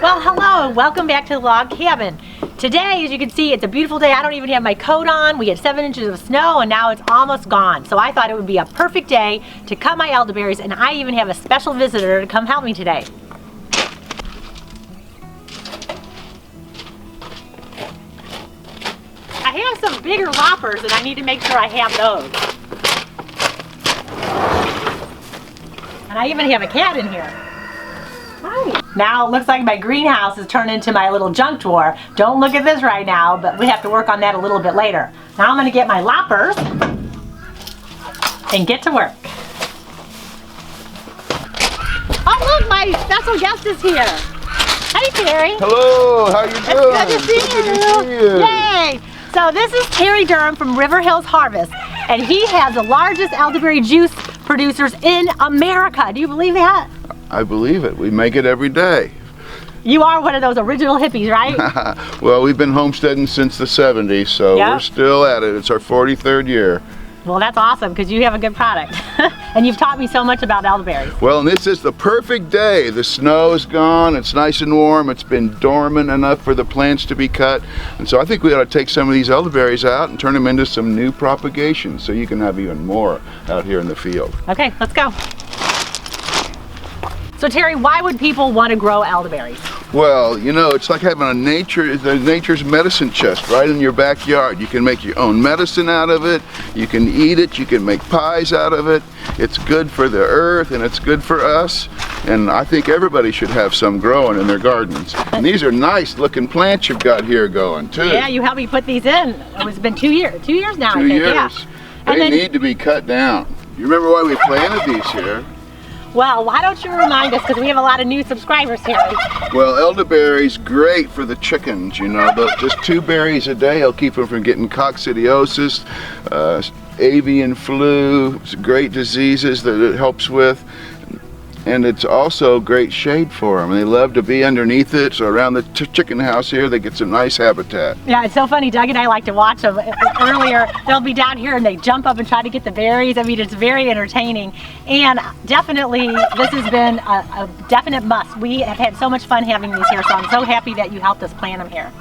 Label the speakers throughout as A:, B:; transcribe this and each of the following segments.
A: Well, hello and welcome back to the log cabin. Today, as you can see, it's a beautiful day. I don't even have my coat on. We had 7 inches of snow and now it's almost gone. So I thought it would be a perfect day to cut my elderberries, and I even have a special visitor to come help me today. I have some bigger loppers and I need to make sure I have those. And I even have a cat in here. Hi. Now it looks like my greenhouse has turned into my little junk drawer. Don't look at this right now, but we have to work on that a little bit later. Now I'm going to get my loppers and get to work. Oh look, my special guest is here. Hi Terry.
B: Hello, how you doing?
A: It's good to see you. Yay! So this is Terry Durham from River Hills Harvest, and he has the largest elderberry juice producers in America. Do you believe that?
B: I believe it. We make it every day.
A: You are one of those original hippies, right?
B: Well, we've been homesteading since the 70s, so
A: Yep.
B: We're still at it. It's our 43rd year.
A: Well, that's awesome because you have a good product. And you've taught me so much about elderberries.
B: Well, and this is the perfect day. The snow is gone. It's nice and warm. It's been dormant enough for the plants to be cut. And so I think we ought to take some of these elderberries out and turn them into some new propagation so you can have even more out here in the field.
A: Okay, let's go. So Terry, why would people want to grow elderberries?
B: Well, you know, it's like having nature's medicine chest right in your backyard. You can make your own medicine out of it. You can eat it. You can make pies out of it. It's good for the earth and it's good for us. And I think everybody should have some growing in their gardens. And these are nice looking plants you've got here going too.
A: Yeah, you helped me put these in. It's been 2 years. 2 years now,
B: 2
A: I think.
B: years.
A: Yeah.
B: They need to be cut down. You remember why we planted these here?
A: Well, why don't you remind us, because we have a lot of new subscribers, Terry.
B: Well, elderberry's great for the chickens, you know. Just 2 berries a day will keep them from getting coccidiosis, avian flu, great diseases that it helps with. And it's also great shade for them. They love to be underneath it, so around the chicken house here they get some nice habitat.
A: Yeah, it's so funny. Doug and I like to watch them. Earlier, they'll be down here and they jump up and try to get the berries. I mean, it's very entertaining. And definitely, this has been a definite must. We have had so much fun having these here, so I'm so happy that you helped us plant them here.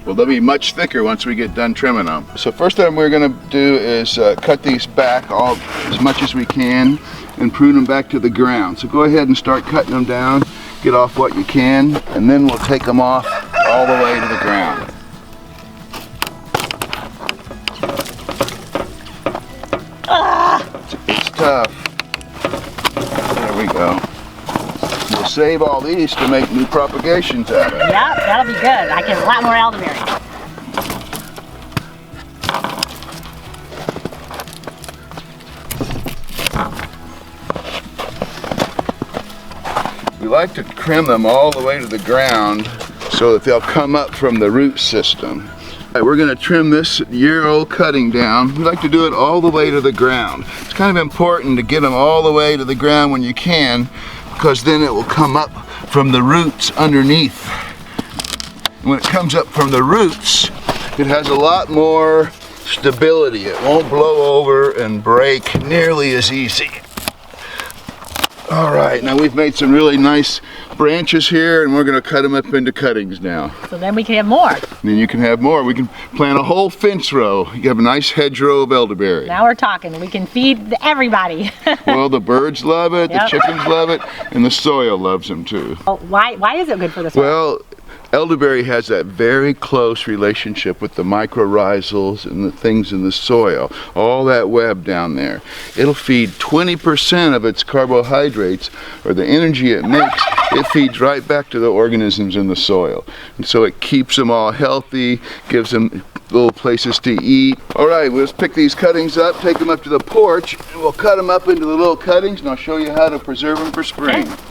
B: Well, they'll be much thicker once we get done trimming them. So first thing we're going to do is cut these back as much as we can and prune them back to the ground. So go ahead and start cutting them down, get off what you can, and then we'll take them off all the way to the ground. It's tough. There we go. We'll save all these to make new propagations out of.
A: Yep, that'll be good. I get a lot more elderberries.
B: We like to trim them all the way to the ground so that they'll come up from the root system. All right, we're going to trim this year-old cutting down. We like to do it all the way to the ground. It's kind of important to get them all the way to the ground when you can, because then it will come up from the roots underneath. And when it comes up from the roots, it has a lot more stability. It won't blow over and break nearly as easy. All right, now we've made some really nice branches here, and we're going to cut them up into cuttings now.
A: So then we can have more.
B: And then you can have more. We can plant a whole fence row. You have a nice hedgerow of elderberry.
A: Now we're talking. We can feed everybody.
B: Well, the birds love it,
A: Yep.
B: the chickens love it, and the soil loves them too.
A: Why is it good for the soil?
B: Well, elderberry has that very close relationship with the mycorrhizals and the things in the soil, all that web down there. It'll feed 20% of its carbohydrates, or the energy it makes, it feeds right back to the organisms in the soil. And so it keeps them all healthy, gives them little places to eat. All right, we'll just pick these cuttings up, take them up to the porch, and we'll cut them up into the little cuttings, and I'll show you how to preserve them for spring.
A: Okay.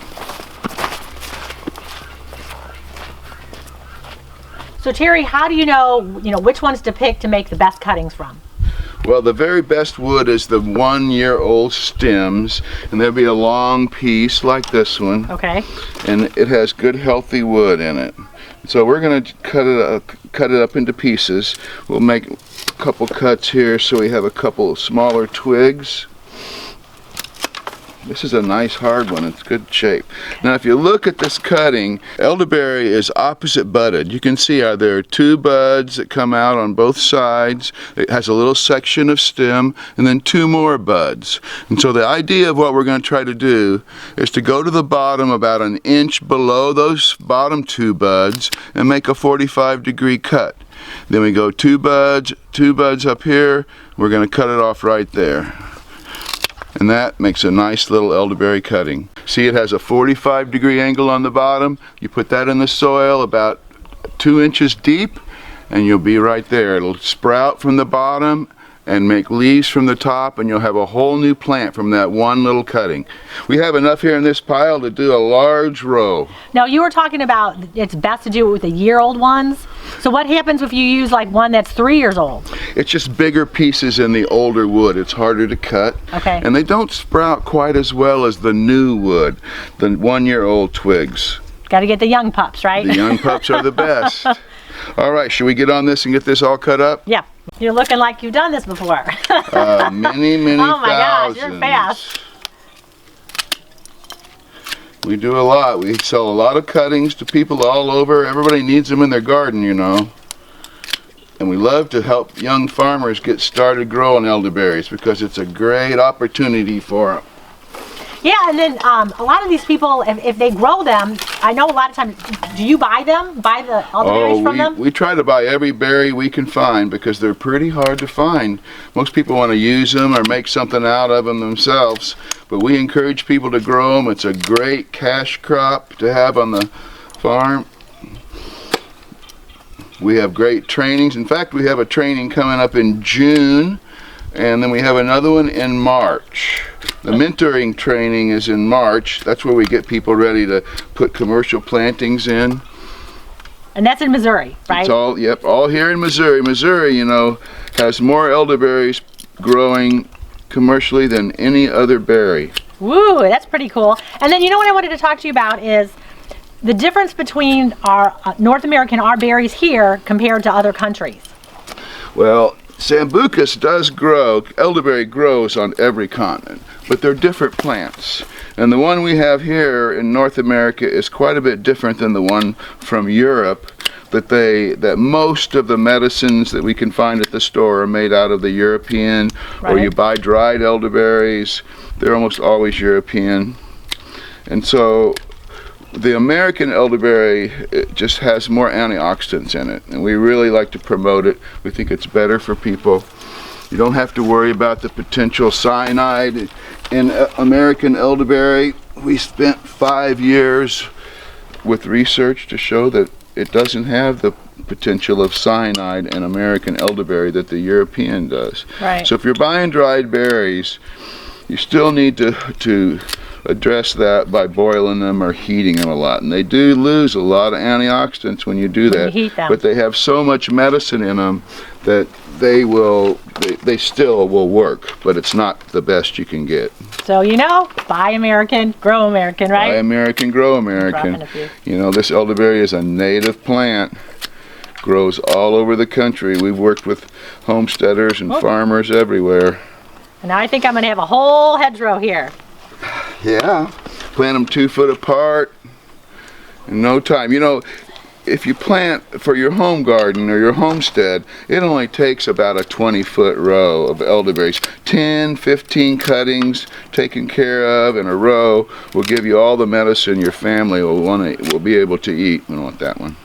A: So Terry, how do you know which ones to pick to make the best cuttings from?
B: Well, the very best wood is the 1-year-old stems, and there'll be a long piece like this one.
A: Okay.
B: And it has good, healthy wood in it. So we're going to cut it up into pieces. We'll make a couple cuts here so we have a couple of smaller twigs. This is a nice hard one. It's good shape. Now if you look at this cutting, elderberry is opposite budded. You can see how there are 2 buds that come out on both sides. It has a little section of stem and then 2 more buds. And so the idea of what we're going to try to do is to go to the bottom about an inch below those bottom 2 buds and make a 45-degree cut. Then we go 2 buds up here. We're going to cut it off right there. And that makes a nice little elderberry cutting. See, it has a 45-degree angle on the bottom. You put that in the soil about 2 inches deep and you'll be right there. It'll sprout from the bottom and make leaves from the top, and you'll have a whole new plant from that one little cutting. We have enough here in this pile to do a large row.
A: Now you were talking about it's best to do it with the year-old ones. So what happens if you use like one that's 3 years old?
B: It's just bigger pieces in the older wood. It's harder to cut.
A: Okay.
B: And they don't sprout quite as well as the new wood, the 1-year-old twigs.
A: Got to get the young pups, right?
B: The young pups are the best. All right, should we get on this and get this all cut up?
A: Yeah. You're looking like you've done this before.
B: Many
A: Oh my
B: thousands.
A: gosh, you're fast.
B: We do a lot. We sell a lot of cuttings to people all over. Everybody needs them in their garden, you know. And we love to help young farmers get started growing elderberries because it's a great opportunity for them.
A: Yeah, and then a lot of these people, if they grow them, I know a lot of times, do you buy them? Buy the elderberries from them?
B: We try to buy every berry we can find because they're pretty hard to find. Most people want to use them or make something out of them themselves, but we encourage people to grow them. It's a great cash crop to have on the farm. We have great trainings. In fact, we have a training coming up in June, and then we have another one in March. The mentoring training is in March. That's where we get people ready to put commercial plantings in.
A: And that's in Missouri, right?
B: It's all, yep, all here in Missouri. Missouri, you know, has more elderberries growing commercially than any other berry.
A: Woo, that's pretty cool. And then you know what I wanted to talk to you about is the difference between our North American, our berries here compared to other countries.
B: Well, Sambucus does grow, elderberry grows on every continent, but they're different plants. And the one we have here in North America is quite a bit different than the one from Europe, that most of the medicines that we can find at the store are made out of the European,
A: right.
B: Or you buy dried elderberries, they're almost always European. And so the American elderberry, it just has more antioxidants in it, and we really like to promote it. We think it's better for people. You don't have to worry about the potential cyanide in American elderberry. We spent 5 years with research to show that it doesn't have the potential of cyanide in American elderberry that the European does.
A: Right.
B: So if you're buying dried berries, you still need to address that by boiling them or heating them a lot. And they do lose a lot of antioxidants when you do that.
A: When you heat them.
B: But they have so much medicine in them that they still will work, but it's not the best you can get.
A: So you know, buy American, grow American, right?
B: Buy American, grow American. You know, this elderberry is a native plant. Grows all over the country. We've worked with homesteaders and farmers everywhere.
A: And now I think I'm going to have a whole hedgerow here.
B: Yeah, plant them 2 foot apart in no time. You know, if you plant for your home garden or your homestead, it only takes about a 20-foot row of elderberries. 10, 15 cuttings taken care of in a row will give you all the medicine your family will be able to eat. I don't want that one.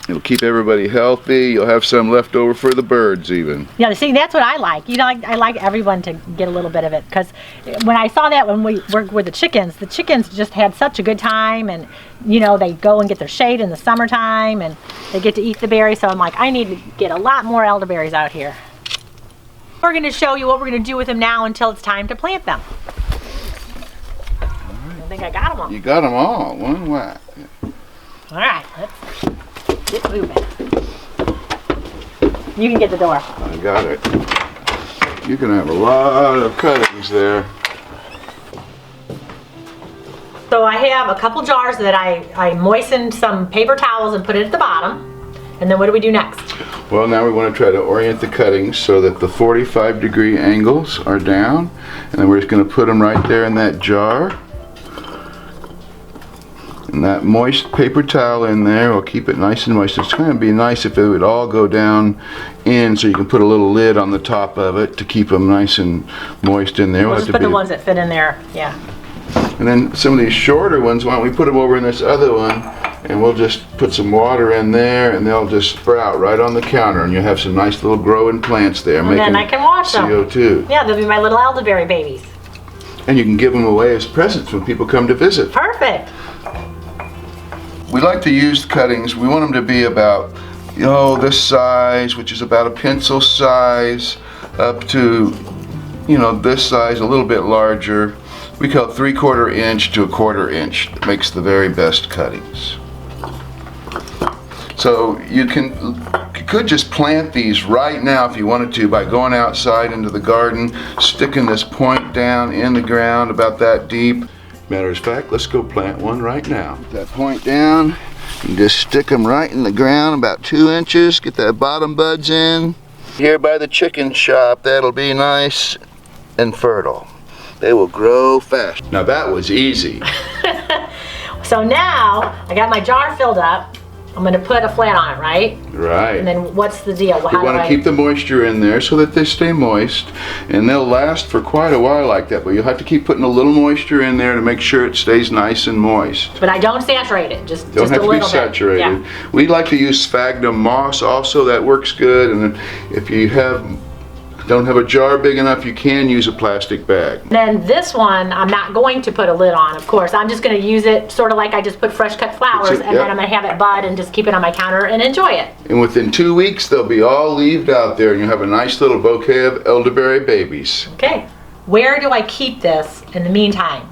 B: It'll keep everybody healthy. You'll have some left over for the birds even.
A: Yeah, see, that's what I like. You know, I like everyone to get a little bit of it, because when I saw that when we worked with the chickens just had such a good time, and you know, they go and get their shade in the summertime and they get to eat the berries. So I'm like, I need to get a lot more elderberries out here. We're going to show you what we're going to do with them now until it's time to plant them. I think I got them all.
B: You got them all, one whack.
A: All right, let's get moving. You can get the door.
B: I got it. You can have a lot of cuttings there.
A: So I have a couple jars that I moistened some paper towels and put it at the bottom. And then what do we do next?
B: Well, now we want to try to orient the cuttings so that the 45-degree angles are down. And then we're just going to put them right there in that jar. And that moist paper towel in there will keep it nice and moist. It's going to be nice if it would all go down in, so you can put a little lid on the top of it to keep them nice and moist in there.
A: We'll just put the ones that fit in there, yeah.
B: And then some of these shorter ones, why don't we put them over in this other one, and we'll just put some water in there, and they'll just sprout right on the counter, and you'll have some nice little growing plants there.
A: And then I can watch them.
B: CO2.
A: Yeah, they'll be my little elderberry babies.
B: And you can give them away as presents when people come to visit.
A: Perfect.
B: We like to use cuttings. We want them to be about, this size, which is about a pencil size, up to, this size, a little bit larger. We call it 3/4 inch to 1/4 inch. It makes the very best cuttings. So you could just plant these right now if you wanted to by going outside into the garden, sticking this point down in the ground about that deep. Matter of fact, let's go plant one right now. Put that point down, and just stick them right in the ground about 2 inches. Get that bottom buds in. Here by the chicken shop, that'll be nice and fertile. They will grow fast. Now that was easy.
A: So now, I got my jar filled up. I'm going to put a flat on it, right?
B: Right.
A: And then what's the deal?
B: You want to keep the moisture in there so that they stay moist, and they'll last for quite a while like that, but you'll have to keep putting a little moisture in there to make sure it stays nice and moist.
A: But I don't saturate it, just
B: don't
A: a
B: have to
A: little
B: be saturated.
A: Yeah.
B: We like to use sphagnum moss also. That works good. And then if you don't have a jar big enough, you can use a plastic bag.
A: Then this one, I'm not going to put a lid on, of course. I'm just going to use it sort of like I just put fresh cut flowers, and then I'm going to have it bud and just keep it on my counter and enjoy it.
B: And within 2 weeks, they'll be all leaved out there, and you'll have a nice little bouquet of elderberry babies.
A: Okay. Where do I keep this in the meantime?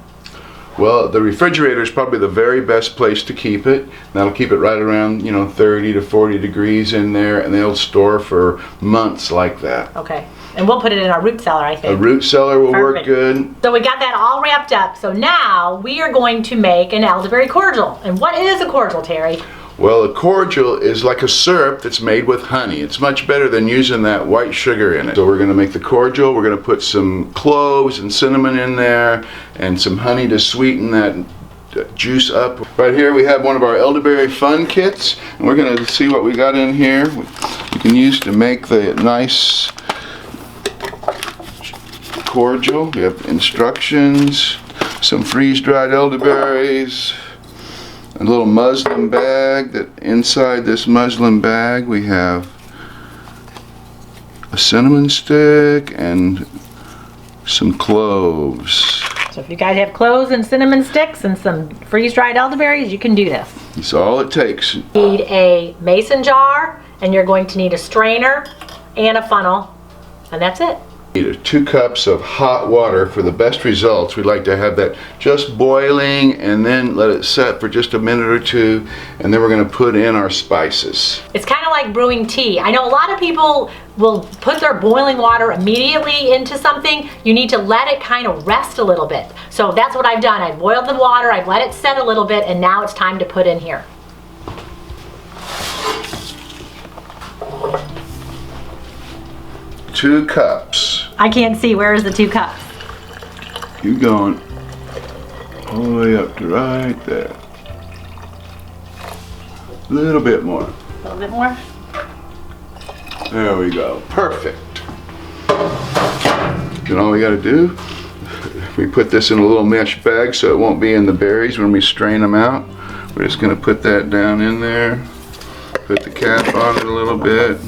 B: Well, the refrigerator is probably the very best place to keep it. That'll keep it right around, 30 to 40 degrees in there, and they'll store for months like that.
A: Okay. And we'll put it in our root cellar, I think.
B: A root cellar will work
A: Perfect.
B: good.
A: So we got that all wrapped up. So now we are going to make an elderberry cordial. And what is a cordial, Terry?
B: Well, a cordial is like a syrup that's made with honey. It's much better than using that white sugar in it. So we're going to make the cordial. We're going to put some cloves and cinnamon in there and some honey to sweeten that juice up. Right here we have one of our Elderberry Fun Kits, and we're going to see what we got in here. You can use to make the nice cordial. We have instructions, some freeze-dried elderberries, a little muslin bag. That inside this muslin bag we have a cinnamon stick and some cloves.
A: So if you guys have cloves and cinnamon sticks and some freeze-dried elderberries, you can do this.
B: That's all it takes.
A: You need a mason jar, and you're going to need a strainer and a funnel, and that's it.
B: You need 2 cups of hot water for the best results. We like to have that just boiling and then let it set for just a minute or 2, and then we're going to put in our spices.
A: It's kind of like brewing tea. I know a lot of people will put their boiling water immediately into something. You need to let it kind of rest a little bit. So that's what I've done. I've boiled the water, I've let it set a little bit, and now it's time to put in here.
B: Two cups.
A: I can't see. Where is the 2 cups?
B: Keep going. All the way up to right there. A little bit more.
A: A little bit more?
B: There we go. Perfect. And all we got to do, we put this in a little mesh bag so it won't be in the berries when we strain them out. We're just going to put that down in there. Put the cap on it a little bit.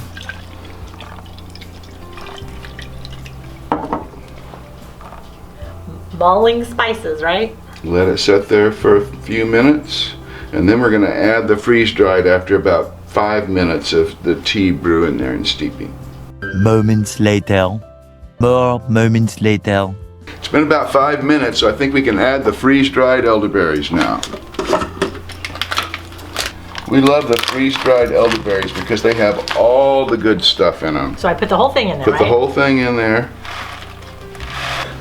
A: Mulling spices, right?
B: Let it sit there for a few minutes, and then we're going to add the freeze-dried after about 5 minutes of the tea brewing there and steeping.
C: Moments later. More moments later.
B: It's been about 5 minutes, so I think we can add the freeze-dried elderberries now. We love the freeze-dried elderberries because they have all the good stuff in them.
A: So I put the whole thing in there,
B: Put
A: right?
B: the whole thing in there.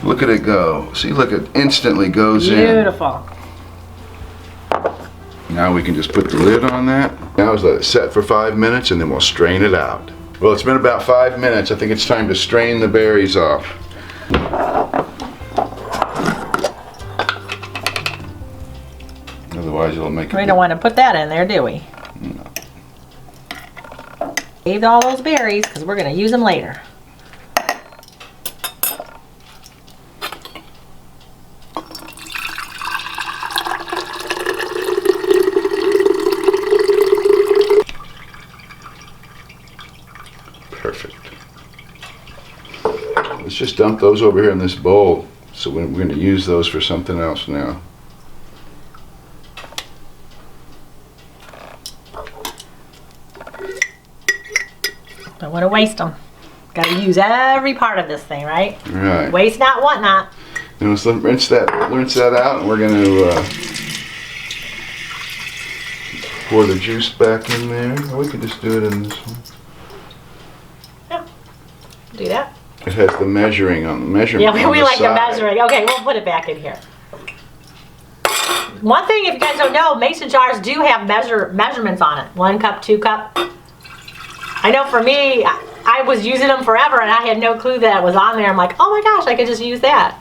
B: Look at it go. See, look, it instantly goes in.
A: Beautiful.
B: Now we can just put the lid on that. Now let's let it set for 5 minutes and then we'll strain it out. Well, it's been about 5 minutes. I think it's time to strain the berries off. Otherwise it'll make
A: We don't want to put that in there, do we?
B: No.
A: Saved all those berries because we're going to use them later.
B: Perfect. Let's just dump those over here in this bowl. So we're going to use those for something else now.
A: Don't want to waste them. Got to use every part of this thing, right?
B: Right.
A: Waste not, want not.
B: And let's rinse that out, and we're going to pour the juice back in there. Or we could just do it in this one.
A: Yeah. Do that.
B: It has the measuring on the measurement.
A: Yeah, we like the
B: side.
A: measuring. Okay, we'll put it back in here. One thing, if you guys don't know, mason jars do have measurements on it. 1 cup, 2 cup. I know for me, I was using them forever and I had no clue that it was on there. I'm like, oh my gosh, I could just use that.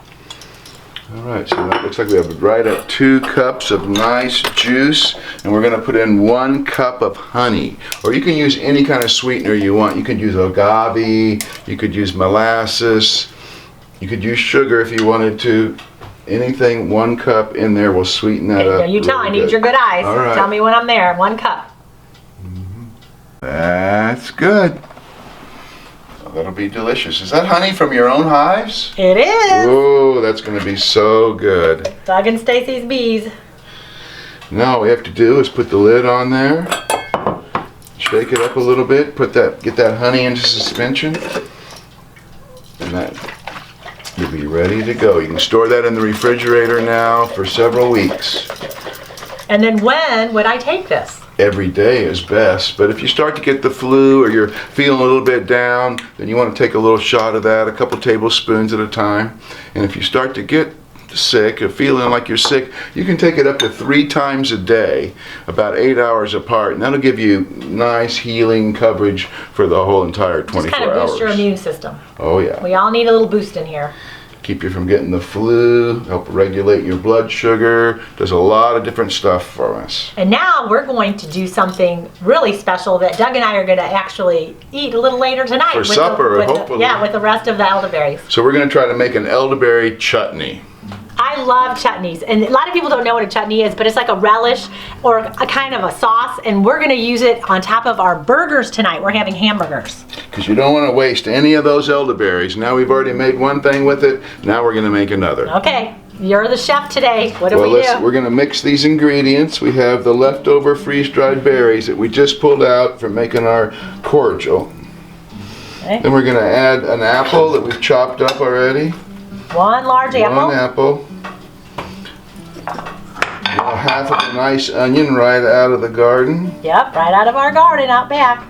B: All right, so that looks like we have right at 2 cups of nice juice, and we're going to put in 1 cup of honey. Or you can use any kind of sweetener you want. You could use agave, you could use molasses, you could use sugar if you wanted to. Anything, 1 cup in there will sweeten that up.
A: You tell, I
B: really
A: need your good eyes.
B: All right.
A: Tell me when I'm there. 1 cup.
B: That's good. That'll be delicious. Is that honey from your own hives?
A: It is.
B: Oh, that's going to be so good.
A: Doug and Stacy's bees.
B: Now all we have to do is put the lid on there, shake it up a little bit, get that honey into suspension, and that you'll be ready to go. You can store that in the refrigerator now for several weeks.
A: And then when would I take this?
B: Every day is best, but if you start to get the flu or you're feeling a little bit down, then you want to take a little shot of that, a couple tablespoons at a time. And if you start to get sick or feeling like you're sick, you can take it up to 3 times a day, about 8 hours apart, and that'll give you nice healing coverage for the whole entire 24 hours.
A: Just kind of boost your immune system.
B: Oh yeah.
A: We all need a little boost in here.
B: Keep you from getting the flu, help regulate your blood sugar, does a lot of different stuff for us.
A: And now we're going to do something really special that Doug and I are going to actually eat a little later tonight.
B: For supper, hopefully.
A: Yeah, with the rest of the elderberries.
B: So we're going to try to make an elderberry chutney.
A: I love chutneys, and a lot of people don't know what a chutney is, but it's like a relish or a kind of a sauce, and we're going to use it on top of our burgers tonight. We're having hamburgers.
B: Because you don't want to waste any of those elderberries. Now we've already made one thing with it, now we're going to make another.
A: Okay, you're the chef today. What do we do?
B: We're going to mix these ingredients. We have the leftover freeze-dried berries that we just pulled out from making our cordial.
A: Okay.
B: Then we're going to add an apple that we've chopped up already.
A: 1 large apple.
B: 1 apple. Half of a nice onion right out of the garden.
A: Yep, right out of our garden out back.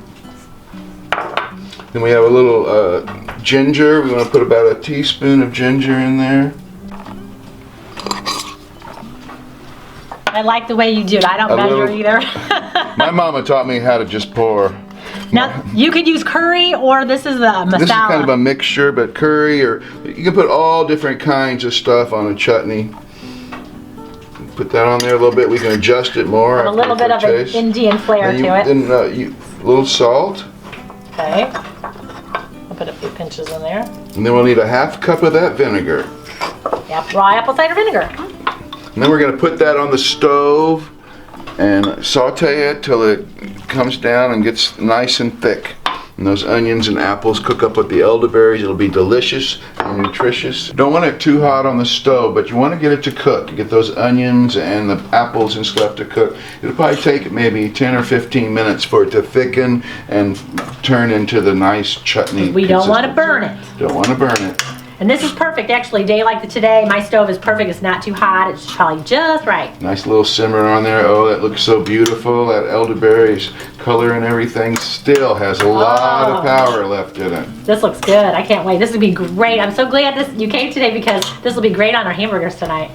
B: Then we have a little ginger. We want to put about a teaspoon of ginger in there.
A: I like the way you do it. I don't measure either.
B: My mama taught me how to just pour.
A: Now, you could use curry, or this is the masala.
B: This is kind of a mixture, but curry, or you can put all different kinds of stuff on a chutney. Put that on there a little bit. We can adjust it more.
A: A little bit of an Indian flair to it.
B: Then a little salt.
A: Okay. I'll put a few pinches in there.
B: And then we'll need a 1/2 cup of that vinegar.
A: Yep, raw apple cider vinegar.
B: And then we're going to put that on the stove and saute it till it comes down and gets nice and thick. And those onions and apples cook up with the elderberries. It'll be delicious and nutritious. Don't want it too hot on the stove, but you want to get it to cook. Get those onions and the apples and stuff to cook. It'll probably take maybe 10 or 15 minutes for it to thicken and turn into the nice chutney.
A: We don't want to burn it.
B: Don't want to burn it.
A: And this is perfect, actually. Day like today, my stove is perfect. It's not too hot. It's probably just right.
B: Nice little simmer on there. Oh, that looks so beautiful. That elderberries color and everything still has a lot of power left in it.
A: This looks good. I can't wait. This will be great. I'm so glad you came today because this will be great on our hamburgers tonight.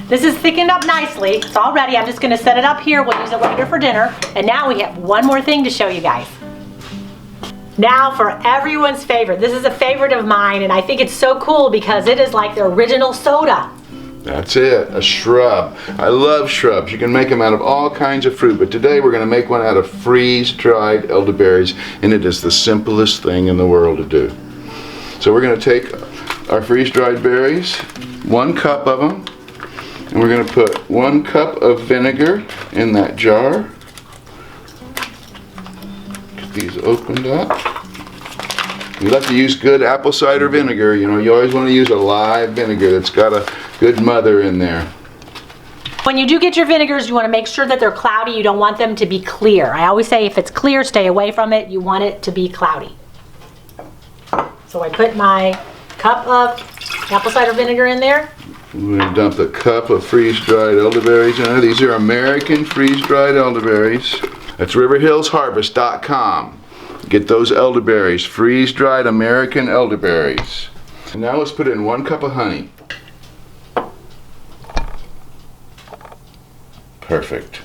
A: This is thickened up nicely. It's all ready. I'm just gonna set it up here. We'll use it later for dinner. And now we have one more thing to show you guys. Now for everyone's favorite. This is a favorite of mine, and I think it's so cool because it is like the original soda.
B: That's it, a shrub. I love shrubs. You can make them out of all kinds of fruit, but today we're going to make one out of freeze-dried elderberries, and it is the simplest thing in the world to do. So we're going to take our freeze-dried berries, 1 cup of them, and we're going to put 1 cup of vinegar in that jar. Get these opened up. You like to use good apple cider vinegar. You know, you always want to use a live vinegar that's got a good mother in there.
A: When you do get your vinegars, you want to make sure that they're cloudy. You don't want them to be clear. I always say if it's clear, stay away from it. You want it to be cloudy. So I put my cup of apple cider vinegar in there.
B: We're going to dump a cup of freeze-dried elderberries in there. These are American freeze-dried elderberries. That's riverhillsharvest.com. Get those elderberries, freeze-dried American elderberries. And now let's put in 1 cup of honey. Perfect.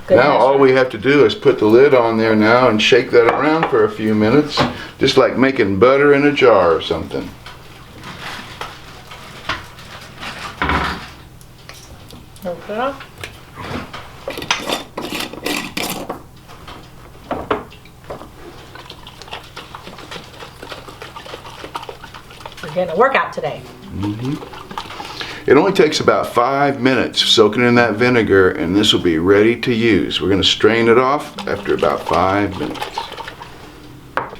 B: Now all we have to do is put the lid on there now and shake that around for a few minutes, just like making butter in a jar or something.
A: Okay. We're getting a workout today.
B: It only takes about 5 minutes soaking in that vinegar, and this will be ready to use. We're going to strain it off after about 5 minutes.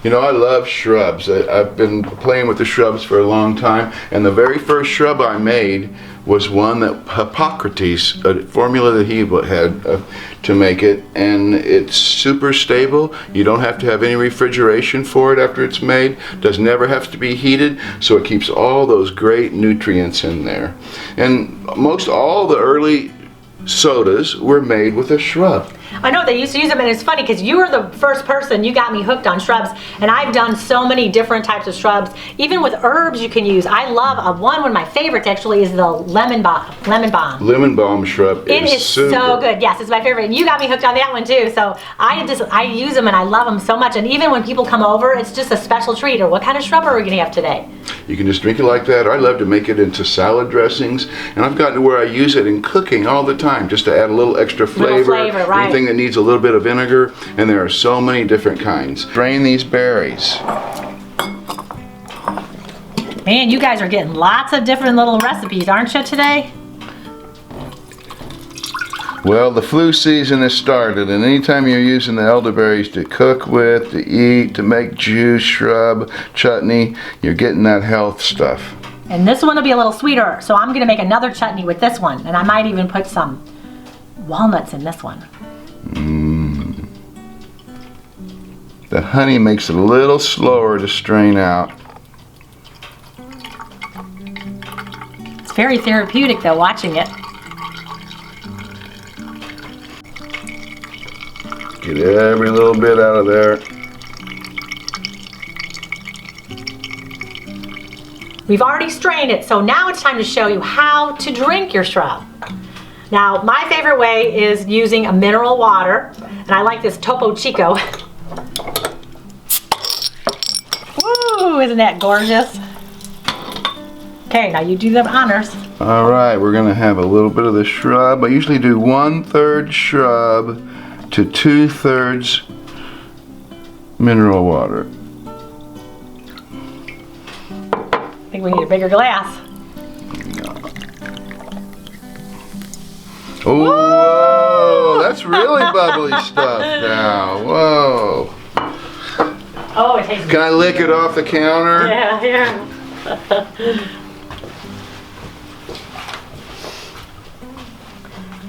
B: You know, I love shrubs. I've been playing with the shrubs for a long time, and the very first shrub I made was one that Hippocrates, a formula that he had to make it, and it's super stable. You don't have to have any refrigeration for it after it's made. Does never have to be heated, so it keeps all those great nutrients in there. And most all the early sodas were made with a shrub.
A: I know they used to use them, and it's funny because you were the first person, you got me hooked on shrubs, and I've done so many different types of shrubs. Even with herbs you can use. I love one of my favorites actually is the lemon balm. Lemon balm
B: shrub.
A: It is
B: super.
A: so good. Yes, it's my favorite. And you got me hooked on that one too. So I use them and I love them so much. And even when people come over, it's just a special treat. Or what kind of shrub are we going to have today?
B: You can just drink it like that. I love to make it into salad dressings, and I've gotten to where I use it in cooking all the time just to add a little extra flavor.
A: Right.
B: Anything that needs a little bit of vinegar, and there are so many different kinds. Drain these berries.
A: Man, you guys are getting lots of different little recipes, aren't you, today?
B: Well, the flu season has started, and anytime you're using the elderberries to cook with, to eat, to make juice, shrub, chutney, you're getting that health stuff.
A: And this one will be a little sweeter, so I'm going to make another chutney with this one, and I might even put some walnuts in this one.
B: The honey makes it a little slower to strain out.
A: It's very therapeutic though, watching it.
B: Get every little bit out of there.
A: We've already strained it, so now it's time to show you how to drink your shrub. Now, my favorite way is using a mineral water, and I like this Topo Chico. Woo, isn't that gorgeous? Okay, now you do the honors.
B: All right, we're gonna have a little bit of the shrub. I usually do 1/3 shrub to 2/3 mineral water.
A: I think we need a bigger glass.
B: Oh, that's really bubbly stuff now. Whoa.
A: Oh, it tastes
B: Can I lick it off the counter?
A: Yeah.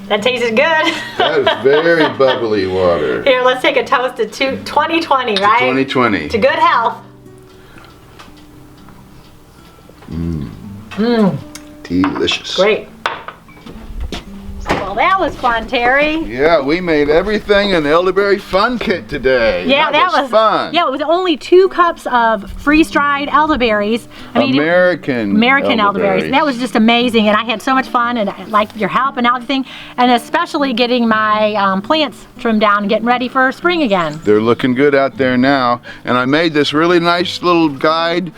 A: That tasted good.
B: That is very bubbly water.
A: Here, let's take a toast to 2020, right?
B: 2020.
A: To good health.
B: Delicious.
A: Great. Well that was fun, Terry.
B: Yeah, we made everything in the Elderberry Fun Kit today.
A: Yeah, that was
B: fun.
A: Yeah, it was only 2 cups of freeze-dried elderberries.
B: American
A: elderberries. That was just amazing, and I had so much fun, and I liked your help and everything, and especially getting my plants trimmed down and getting ready for spring again.
B: They're looking good out there now, and I made this really nice little guide.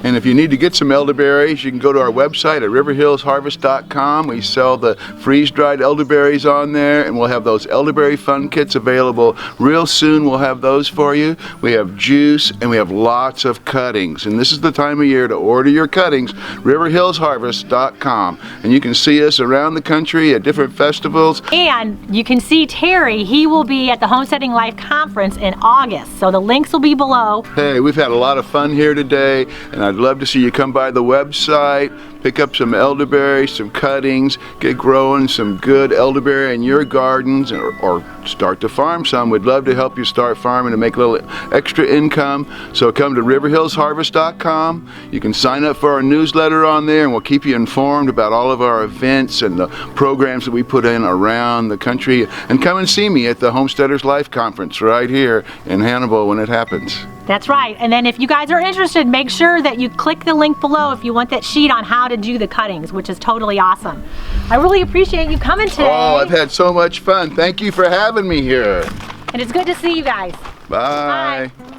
B: And if you need to get some elderberries, you can go to our website at riverhillsharvest.com. We sell the freeze-dried elderberries on there, and we'll have those Elderberry Fun Kits available real soon. We'll have those for you. We have juice, and we have lots of cuttings. And this is the time of year to order your cuttings, riverhillsharvest.com. And you can see us around the country at different festivals.
A: And you can see Terry. He will be at the Homesteading Life Conference in August. So the links will be below.
B: Hey, we've had a lot of fun here today, and I'd love to see you come by the website, pick up some elderberries, some cuttings, get growing some good elderberry in your gardens, or start to farm some. We'd love to help you start farming and make a little extra income. So come to riverhillsharvest.com. You can sign up for our newsletter on there, and we'll keep you informed about all of our events and the programs that we put in around the country. And come and see me at the Homesteaders Life Conference right here in Hannibal when it happens.
A: That's right. And then if you guys are interested, make sure that you click the link below if you want that sheet on how to do the cuttings, which is totally awesome. I really appreciate you coming today.
B: Oh, I've had so much fun. Thank you for having me here.
A: And it's good to see you guys.
B: Bye.
A: Bye.